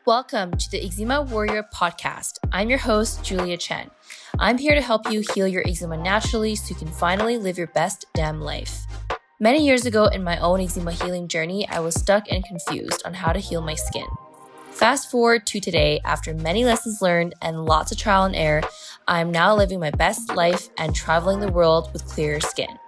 Welcome to the Eczema Warrior podcast. I'm your host, Julia Chen. I'm here to help you heal your eczema naturally so you can finally live your best damn life. Many years ago in my own eczema healing journey, I was stuck and confused on how to heal my skin. Fast forward to today, after many lessons learned and lots of trial and error, I'm now living my best life and traveling the world with clearer skin.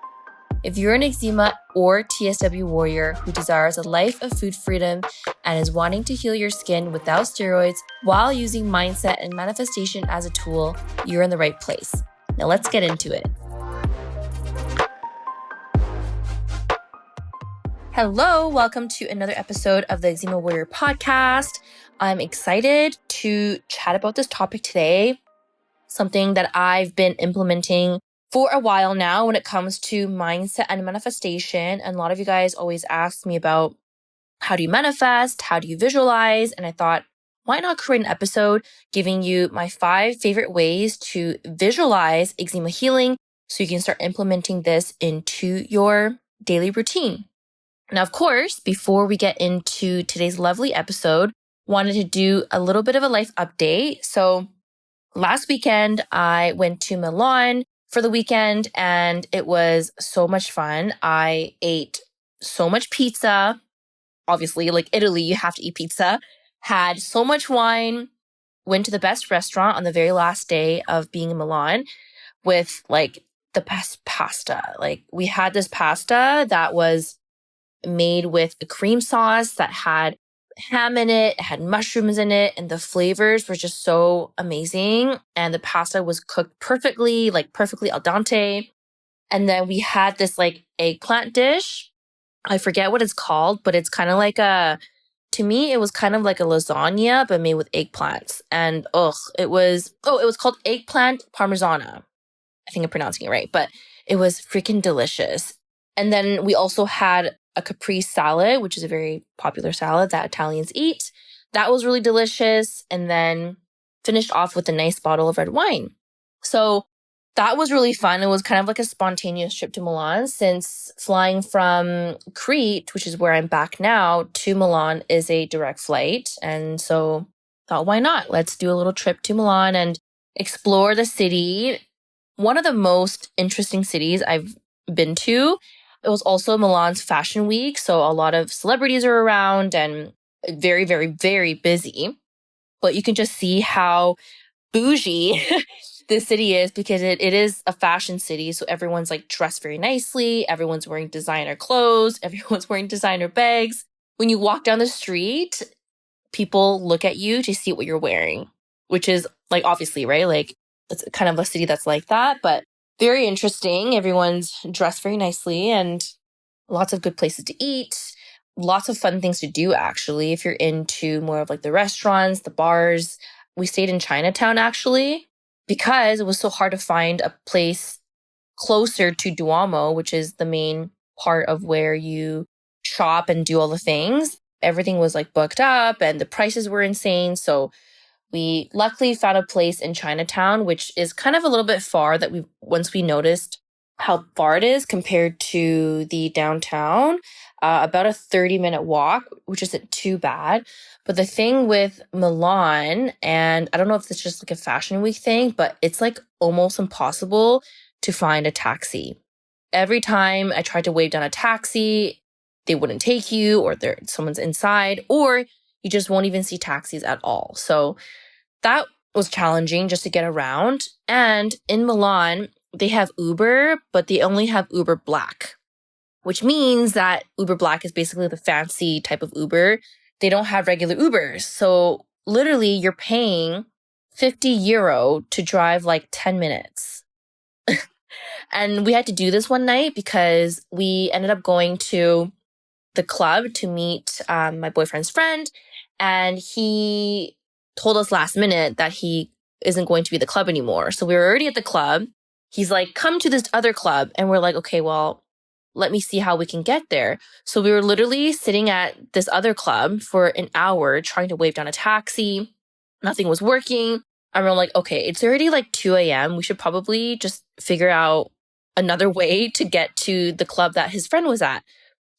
If you're an eczema or TSW warrior who desires a life of food freedom and is wanting to heal your skin without steroids while using mindset and manifestation as a tool, you're in the right place. Now let's get into it. Hello, welcome to another episode of the Eczema Warrior podcast. I'm excited to chat about this topic today, something that I've been implementing for a while now when it comes to mindset and manifestation. And a lot of you guys always ask me about how do you manifest? How do you visualize? And I thought, why not create an episode giving you my 5 favorite ways to visualize eczema healing so you can start implementing this into your daily routine. Now, of course, before we get into today's lovely episode, wanted to do a little bit of a life update. So last weekend, I went to Milan for the weekend and it was so much fun. I ate so much pizza. Obviously, like Italy, you have to eat pizza. Had so much wine. Went to the best restaurant on the very last day of being in Milan with like the best pasta. Like we had this pasta that was made with a cream sauce that had ham in it, had mushrooms in it, and the flavors were just so amazing. And the pasta was cooked perfectly, like perfectly al dente. And then we had this like eggplant dish. I forget what it's called, but it's kind of like to me, it was kind of like a lasagna, but made with eggplants. And it was called eggplant parmigiana. I think I'm pronouncing it right, but it was freaking delicious. And then we also had a caprese salad, which is a very popular salad that Italians eat. That was really delicious. And then finished off with a nice bottle of red wine. So that was really fun. It was kind of like a spontaneous trip to Milan since flying from Crete, which is where I'm back now, to Milan is a direct flight. And so thought, why not? Let's do a little trip to Milan and explore the city. One of the most interesting cities I've been to. It was also Milan's fashion week, so a lot of celebrities are around and very, very, very busy. But you can just see how bougie this city is because it is a fashion city. So everyone's like dressed very nicely. Everyone's wearing designer clothes. Everyone's wearing designer bags. When you walk down the street, people look at you to see what you're wearing, which is like obviously, right? Like it's kind of a city that's like that, but very interesting. Everyone's dressed very nicely and lots of good places to eat. Lots of fun things to do, actually, if you're into more of like the restaurants, the bars. We stayed in Chinatown, actually, because it was so hard to find a place closer to Duomo, which is the main part of where you shop and do all the things. Everything was like booked up and the prices were insane. So we luckily found a place in Chinatown, which is kind of a little bit far once we noticed how far it is compared to the downtown, about a 30-minute walk, which isn't too bad. But the thing with Milan, and I don't know if it's just like a fashion week thing, but it's like almost impossible to find a taxi. Every time I tried to wave down a taxi, they wouldn't take you or someone's inside, or you just won't even see taxis at all. So that was challenging just to get around. And in Milan, they have Uber, but they only have Uber Black, which means that Uber Black is basically the fancy type of Uber. They don't have regular Ubers. So literally you're paying 50 euro to drive like 10 minutes. And we had to do this one night because we ended up going to the club to meet my boyfriend's friend. And he told us last minute that he isn't going to be at the club anymore. So we were already at the club. He's like, come to this other club. And we're like, okay, well, let me see how we can get there. So we were literally sitting at this other club for an hour trying to wave down a taxi. Nothing was working. And we're like, okay, it's already like 2 a.m. We should probably just figure out another way to get to the club that his friend was at.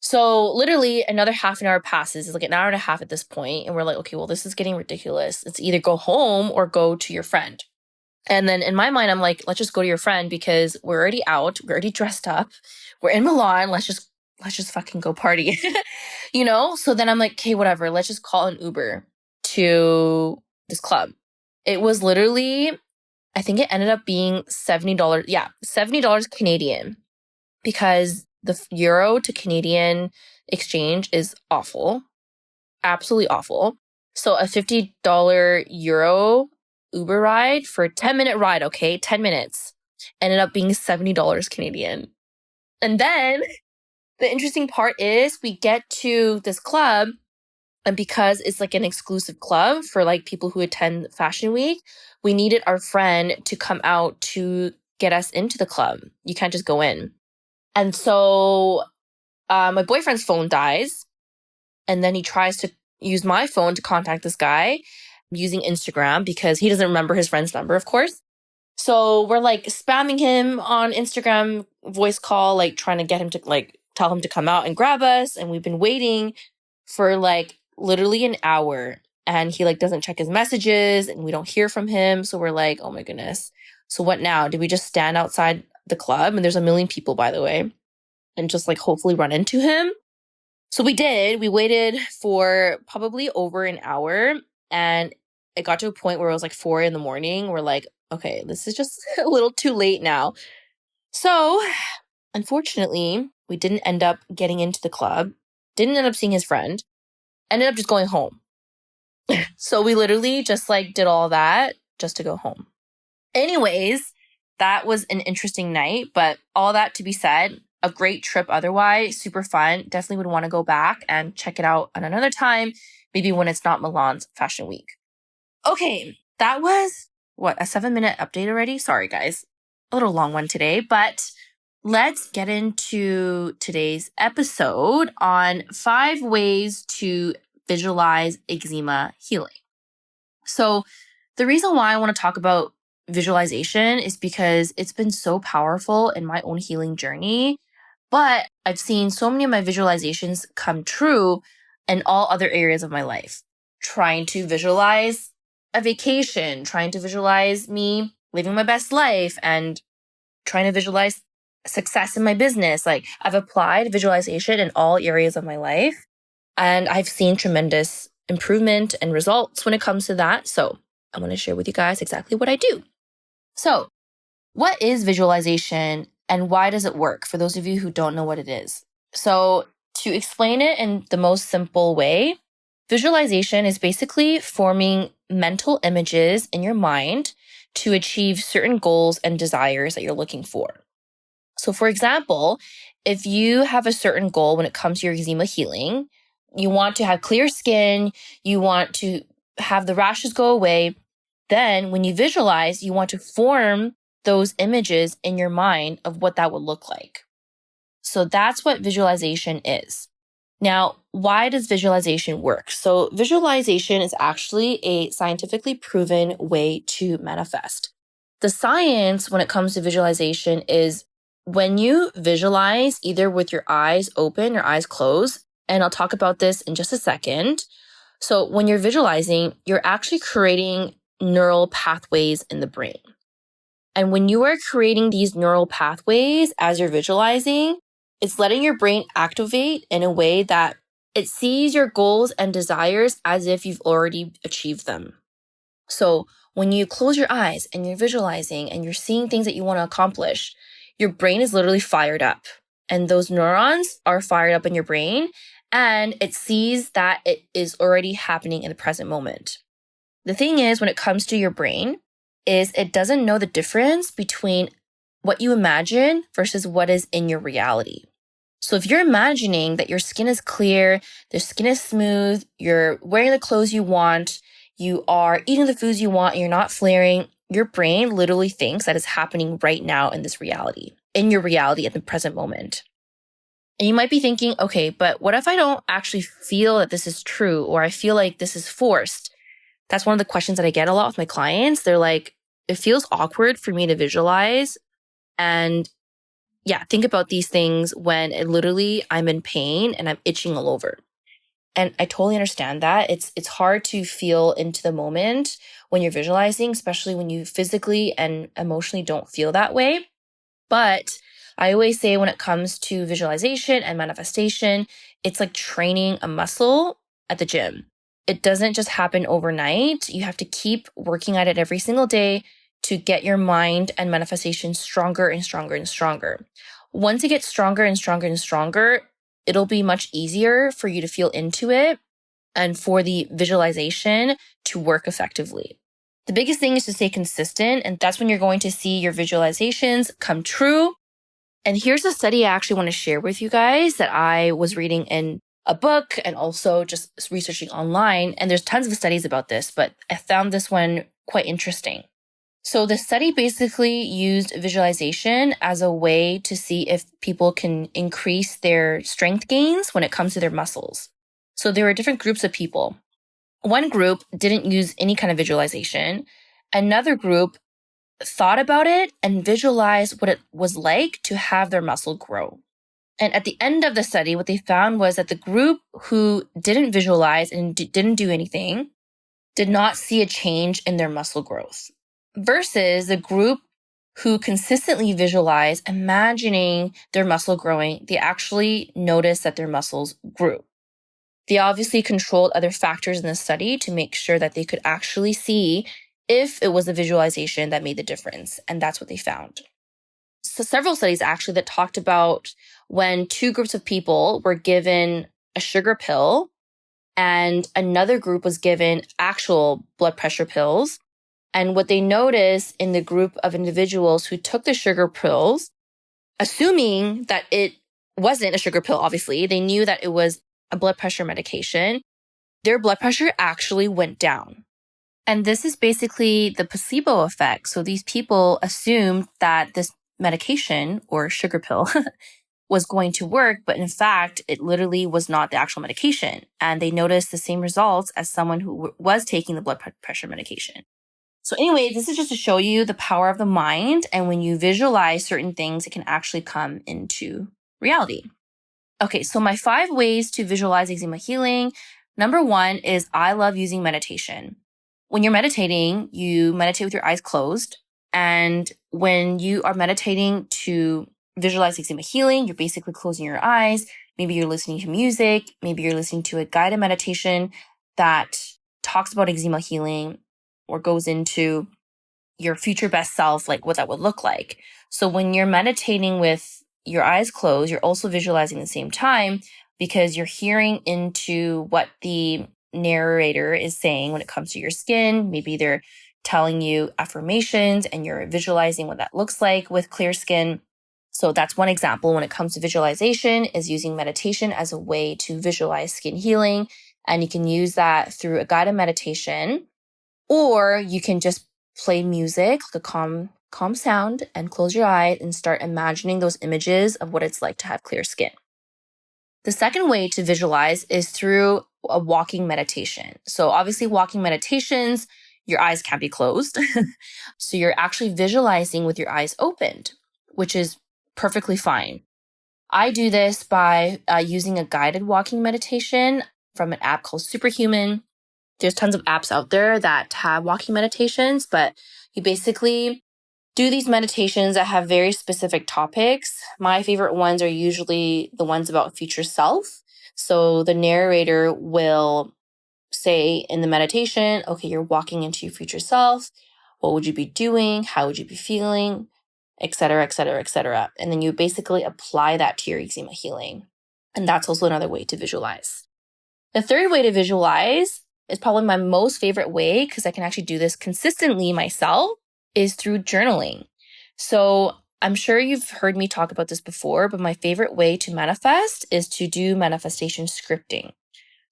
So literally another half an hour passes. It's like an hour and a half at this point. And we're like, okay, well, this is getting ridiculous. It's either go home or go to your friend. And then in my mind, I'm like, let's just go to your friend because we're already out. We're already dressed up. We're in Milan. Let's just fucking go party, So then I'm like, okay, whatever. Let's just call an Uber to this club. It was literally, I think it ended up being $70. Yeah, $70 Canadian because the euro to Canadian exchange is awful. Absolutely awful. So a $50 euro Uber ride for a 10-minute ride, okay? 10 minutes. Ended up being $70 Canadian. And then the interesting part is we get to this club, and because it's like an exclusive club for like people who attend Fashion Week, we needed our friend to come out to get us into the club. You can't just go in. And so my boyfriend's phone dies, and then he tries to use my phone to contact this guy using Instagram because he doesn't remember his friend's number, of course. So we're like spamming him on Instagram voice call, like trying to get him to like tell him to come out and grab us. And we've been waiting for like literally an hour, and he like doesn't check his messages and we don't hear from him. So we're like, oh my goodness. So what now? Do we just stand outside the club? And there's a million people, by the way, and just like hopefully run into him. So we did. We waited for probably over an hour, and it got to a point where it was like 4 a.m. We're like, okay, this is just a little too late now. So unfortunately, we didn't end up getting into the club, didn't end up seeing his friend, ended up just going home. So we literally just like did all that just to go home. Anyways, that was an interesting night, but all that to be said, a great trip otherwise, super fun. Definitely would want to go back and check it out at another time, maybe when it's not Milan's Fashion Week. Okay, that was, a 7-minute update already? Sorry, guys. A little long one today, but let's get into today's episode on 5 ways to visualize eczema healing. So the reason why I want to talk about visualization is because it's been so powerful in my own healing journey. But I've seen so many of my visualizations come true in all other areas of my life. Trying to visualize a vacation, trying to visualize me living my best life, and trying to visualize success in my business. Like I've applied visualization in all areas of my life, and I've seen tremendous improvement and results when it comes to that. So I want to share with you guys exactly what I do. So what is visualization and why does it work for those of you who don't know what it is? So to explain it in the most simple way, visualization is basically forming mental images in your mind to achieve certain goals and desires that you're looking for. So for example, if you have a certain goal when it comes to your eczema healing, you want to have clear skin, you want to have the rashes go away, then when you visualize, you want to form those images in your mind of what that would look like. So that's what visualization is. Now, why does visualization work? So visualization is actually a scientifically proven way to manifest. The science when it comes to visualization is when you visualize either with your eyes open or eyes closed, and I'll talk about this in just a second. So when you're visualizing, you're actually creating neural pathways in the brain. And when you are creating these neural pathways as you're visualizing, it's letting your brain activate in a way that it sees your goals and desires as if you've already achieved them. So when you close your eyes and you're visualizing and you're seeing things that you want to accomplish, your brain is literally fired up. And those neurons are fired up in your brain, and it sees that it is already happening in the present moment. The thing is, when it comes to your brain, is it doesn't know the difference between what you imagine versus what is in your reality. So if you're imagining that your skin is clear, the skin is smooth, you're wearing the clothes you want, you are eating the foods you want, and you're not flaring, your brain literally thinks that is happening right now in this reality, in your reality at the present moment. And you might be thinking, okay, but what if I don't actually feel that this is true, or I feel like this is forced? That's one of the questions that I get a lot with my clients. They're like, it feels awkward for me to visualize. And yeah, think about these things when literally I'm in pain and I'm itching all over. And I totally understand that. It's hard to feel into the moment when you're visualizing, especially when you physically and emotionally don't feel that way. But I always say when it comes to visualization and manifestation, it's like training a muscle at the gym. It doesn't just happen overnight. You have to keep working at it every single day to get your mind and manifestation stronger and stronger and stronger. Once it gets stronger and stronger and stronger, it'll be much easier for you to feel into it and for the visualization to work effectively. The biggest thing is to stay consistent, and that's when you're going to see your visualizations come true. And here's a study I actually want to share with you guys that I was reading in a book and also just researching online. And there's tons of studies about this, but I found this one quite interesting. So the study basically used visualization as a way to see if people can increase their strength gains when it comes to their muscles. So there were different groups of people. One group didn't use any kind of visualization. Another group thought about it and visualized what it was like to have their muscle grow. And at the end of the study, what they found was that the group who didn't visualize and didn't do anything did not see a change in their muscle growth, versus the group who consistently visualized imagining their muscle growing, they actually noticed that their muscles grew. They obviously controlled other factors in the study to make sure that they could actually see if it was the visualization that made the difference. And that's what they found. So several studies actually that talked about when two groups of people were given a sugar pill and another group was given actual blood pressure pills. And what they noticed in the group of individuals who took the sugar pills, assuming that it wasn't a sugar pill, obviously, they knew that it was a blood pressure medication, their blood pressure actually went down. And this is basically the placebo effect. So these people assumed that this medication or sugar pill was going to work, but in fact, it literally was not the actual medication. And they noticed the same results as someone who was taking the blood pressure medication. So anyway, this is just to show you the power of the mind. And when you visualize certain things, it can actually come into reality. Okay, so my 5 ways to visualize eczema healing. Number 1 is I love using meditation. When you're meditating, you meditate with your eyes closed. And when you are meditating to visualize eczema healing, you're basically closing your eyes. Maybe you're listening to music. Maybe you're listening to a guided meditation that talks about eczema healing or goes into your future best self, like what that would look like. So when you're meditating with your eyes closed, you're also visualizing at the same time because you're hearing into what the narrator is saying when it comes to your skin. Maybe they're telling you affirmations and you're visualizing what that looks like with clear skin. So that's one example when it comes to visualization, is using meditation as a way to visualize skin healing. And you can use that through a guided meditation, or you can just play music, like a calm sound, and close your eyes and start imagining those images of what it's like to have clear skin. The second way to visualize is through a walking meditation. So obviously walking meditations, your eyes can't be closed. So you're actually visualizing with your eyes opened, which is perfectly fine. I do this by using a guided walking meditation from an app called Superhuman. There's tons of apps out there that have walking meditations, but you basically do these meditations that have very specific topics. My favorite ones are usually the ones about future self. So the narrator will say in the meditation, okay, you're walking into your future self. What would you be doing? How would you be feeling? Et cetera, et cetera, et cetera. And then you basically apply that to your eczema healing. And that's also another way to visualize. The third way to visualize is probably my most favorite way, because I can actually do this consistently myself, is through journaling. So I'm sure you've heard me talk about this before, but my favorite way to manifest is to do manifestation scripting.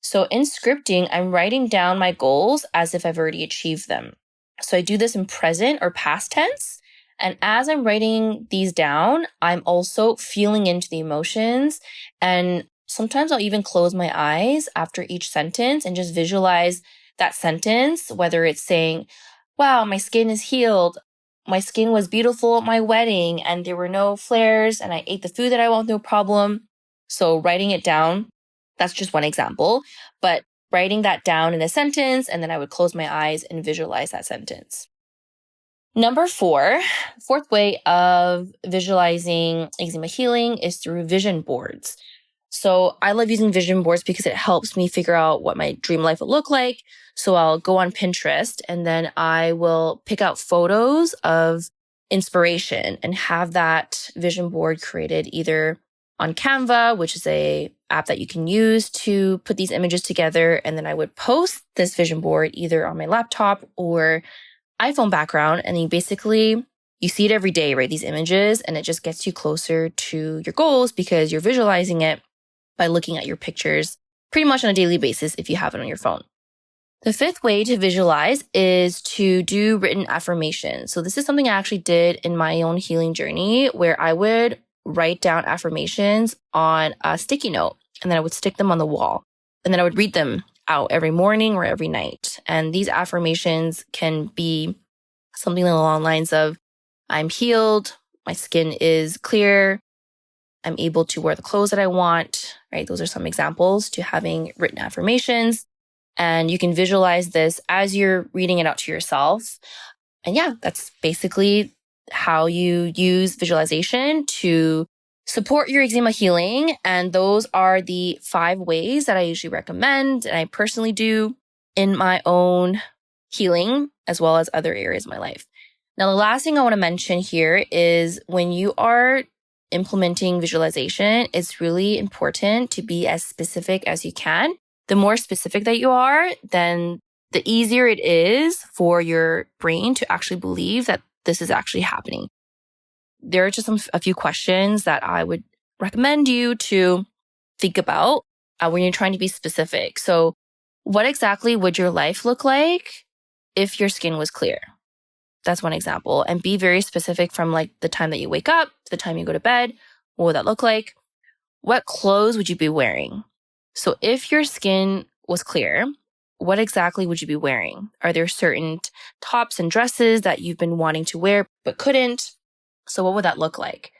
So in scripting, I'm writing down my goals as if I've already achieved them. So I do this in present or past tense. And as I'm writing these down, I'm also feeling into the emotions. And sometimes I'll even close my eyes after each sentence and just visualize that sentence, whether it's saying, wow, my skin is healed. my skin was beautiful at my wedding and there were no flares and I ate the food that I want, no problem. So writing it down, that's just one example, but writing that down in a sentence, and then I would close my eyes and visualize that sentence. Number fourth way of visualizing eczema healing is through vision boards. So I love using vision boards because it helps me figure out what my dream life would look like. So I'll go on Pinterest and then I will pick out photos of inspiration and have that vision board created either on Canva, which is a app that you can use to put these images together. And then I would post this vision board either on my laptop or iPhone background. And you see it every day, right? These images, and it just gets you closer to your goals because you're visualizing it by looking at your pictures pretty much on a daily basis if you have it on your phone. The fifth way to visualize is to do written affirmations. So this is something I actually did in my own healing journey where I would write down affirmations on a sticky note and then I would stick them on the wall. And then I would read them out every morning or every night. And these affirmations can be something along the lines of, I'm healed, my skin is clear, I'm able to wear the clothes that I want, right? Those are some examples to having written affirmations. And you can visualize this as you're reading it out to yourself. And yeah, that's basically how you use visualization to support your eczema healing. And those are the 5 ways that I usually recommend and I personally do in my own healing as well as other areas of my life. Now, the last thing I want to mention here is when you are implementing visualization, it's really important to be as specific as you can. The more specific that you are, then the easier it is for your brain to actually believe that this is actually happening. There are just a few questions that I would recommend you to think about when you're trying to be specific. So what exactly would your life look like if your skin was clear? That's one example. And be very specific from like the time that you wake up to the time you go to bed. What would that look like? What clothes would you be wearing? So if your skin was clear, what exactly would you be wearing? Are there certain tops and dresses that you've been wanting to wear but couldn't? So what would that look like?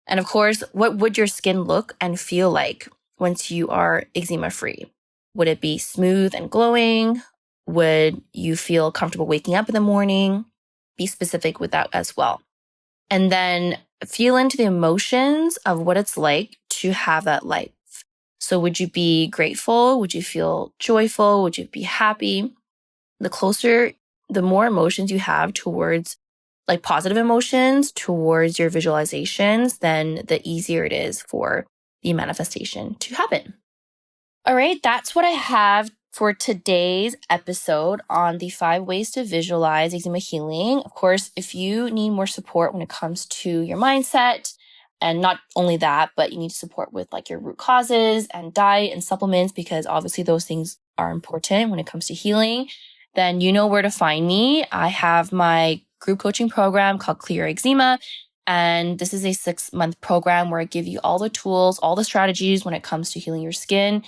And of course, what would your skin look and feel like once you are eczema free? Would it be smooth and glowing? Would you feel comfortable waking up in the morning? Be specific with that as well. And then feel into the emotions of what it's like to have that life. So would you be grateful? Would you feel joyful? Would you be happy? The more emotions you have towards like positive emotions towards your visualizations, then the easier it is for the manifestation to happen. All right, that's what I have for today's episode on the 5 ways to visualize eczema healing. Of course, if you need more support when it comes to your mindset, and not only that, but you need support with like your root causes and diet and supplements, because obviously those things are important when it comes to healing, then you know where to find me. I have my group coaching program called Clear Eczema. And this is a 6-month program where I give you all the tools, all the strategies when it comes to healing your skin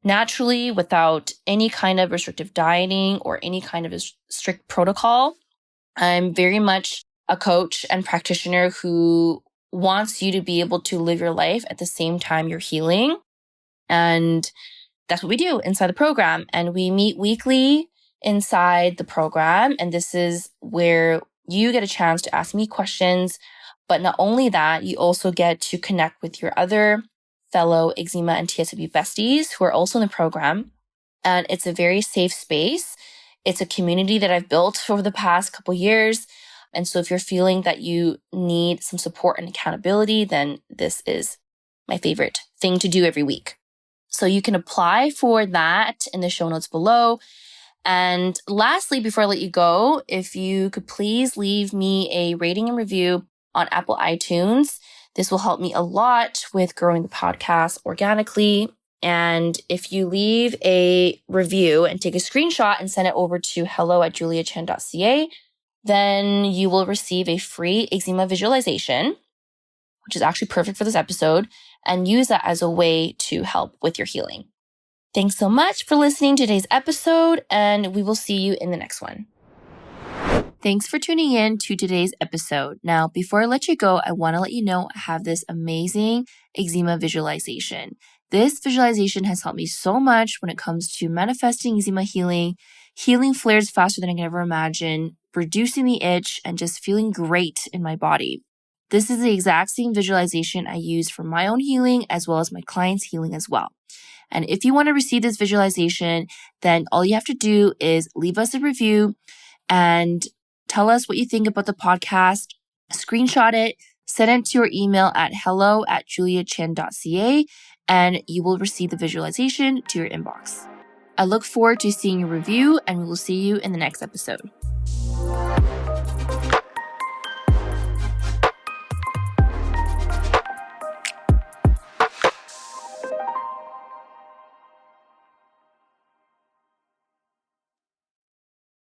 naturally without any kind of restrictive dieting or any kind of a strict protocol. I'm very much a coach and practitioner who wants you to be able to live your life at the same time you're healing. And that's what we do inside the program. And we meet weekly inside the program. And this is where you get a chance to ask me questions. But not only that, you also get to connect with your other fellow eczema and TSW besties who are also in the program. And it's a very safe space. It's a community that I've built over the past couple years. And so if you're feeling that you need some support and accountability, then this is my favorite thing to do every week. So you can apply for that in the show notes below. And lastly, before I let you go, if you could please leave me a rating and review on Apple iTunes. This will help me a lot with growing the podcast organically. And if you leave a review and take a screenshot and send it over to hello@juliachen.ca, then you will receive a free eczema visualization, which is actually perfect for this episode, and use that as a way to help with your healing. Thanks so much for listening to today's episode, and we will see you in the next one. Thanks for tuning in to today's episode. Now, before I let you go, I want to let you know I have this amazing eczema visualization. This visualization has helped me so much when it comes to manifesting eczema healing flares faster than I can ever imagine, reducing the itch, and just feeling great in my body. This is the exact same visualization I use for my own healing as well as my clients' healing as well. And if you want to receive this visualization, then all you have to do is leave us a review and tell us what you think about the podcast, screenshot it, send it to your email at hello@juliachin.ca, and you will receive the visualization to your inbox. I look forward to seeing your review, and we will see you in the next episode.